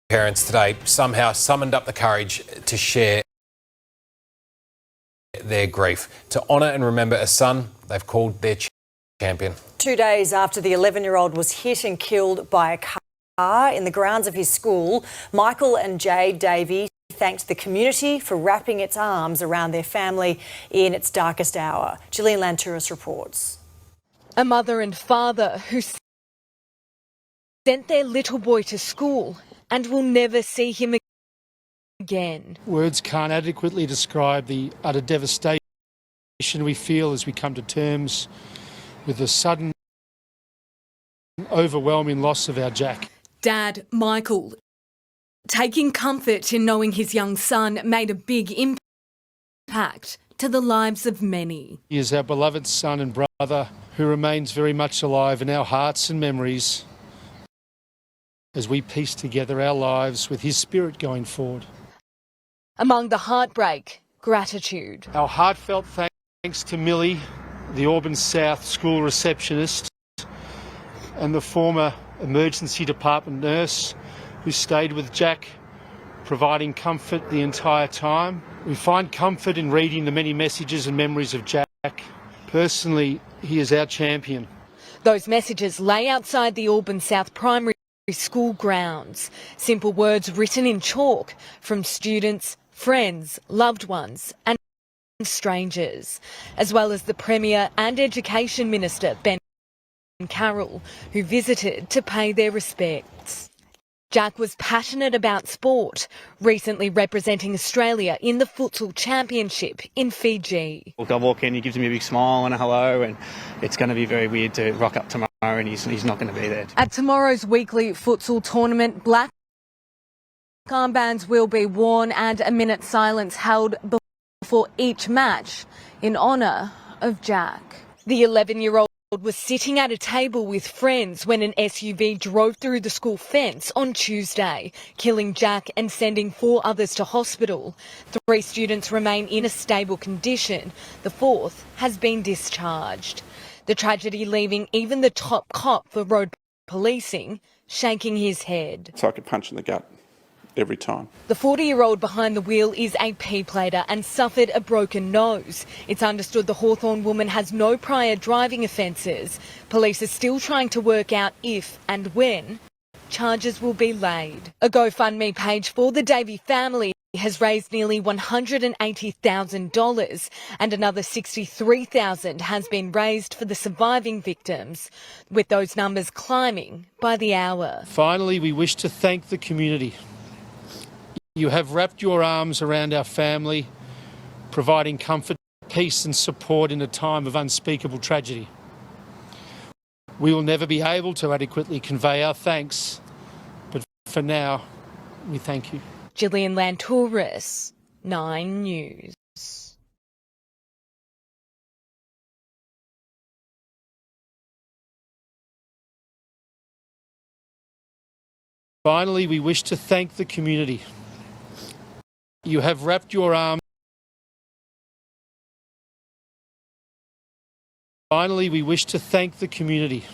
Parents today somehow summoned up the courage to share their grief. To honour and remember a son they've called their champion. 2 days after the 11-year-old was hit and killed by a car in the grounds of his school, Michael and Jade Davey thanked the community for wrapping its arms around their family in its darkest hour. Gillian Lantouris reports. A mother and father who sent their little boy to school and will never see him again. Words can't adequately describe the utter devastation we feel as we come to terms with the sudden, overwhelming loss of our Jack. Dad, Michael, taking comfort in knowing his young son made a big impact to the lives of many. He is our beloved son and brother who remains very much alive in our hearts and memories as we piece together our lives with his spirit going forward. Among the heartbreak, gratitude. Our heartfelt thanks to Millie, the Auburn South school receptionist, and the former emergency department nurse who stayed with Jack, providing comfort the entire time. We find comfort in reading the many messages and memories of Jack. Personally, he is our champion. Those messages lay outside the Auburn South Primary School grounds. Simple words written in chalk from students, friends, loved ones and strangers, as well as the Premier and Education Minister Ben Carroll, who visited to pay their respects. Jack was passionate about sport, recently representing Australia in the Futsal Championship in Fiji. I walk in, he gives me a big smile and a hello, and it's going to be very weird to rock up tomorrow and he's not going to be there. At tomorrow's weekly futsal tournament, black armbands will be worn and a minute's silence held before each match in honour of Jack. The 11-year-old was sitting at a table with friends when an SUV drove through the school fence on Tuesday, killing Jack and sending 4 others to hospital. 3 students remain in a stable condition. The 4th has been discharged. The tragedy leaving even the top cop for road policing shaking his head. It's like a punch in the gut every time. The 40-year-old behind the wheel is a P-plater and suffered a broken nose. It's understood the Hawthorn woman has no prior driving offences. Police are still trying to work out if and when charges will be laid. A GoFundMe page for the Davey family has raised nearly $180,000 and another $63,000 has been raised for the surviving victims, with those numbers climbing by the hour. Finally, we wish to thank the community. You have wrapped your arms around our family, providing comfort, peace and support in a time of unspeakable tragedy. We will never be able to adequately convey our thanks, but for now, we thank you. Gillian Lantouris, 9 News. Finally, we wish to thank the community. You have wrapped your arms. Finally, we wish to thank the community.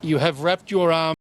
You have wrapped your arms.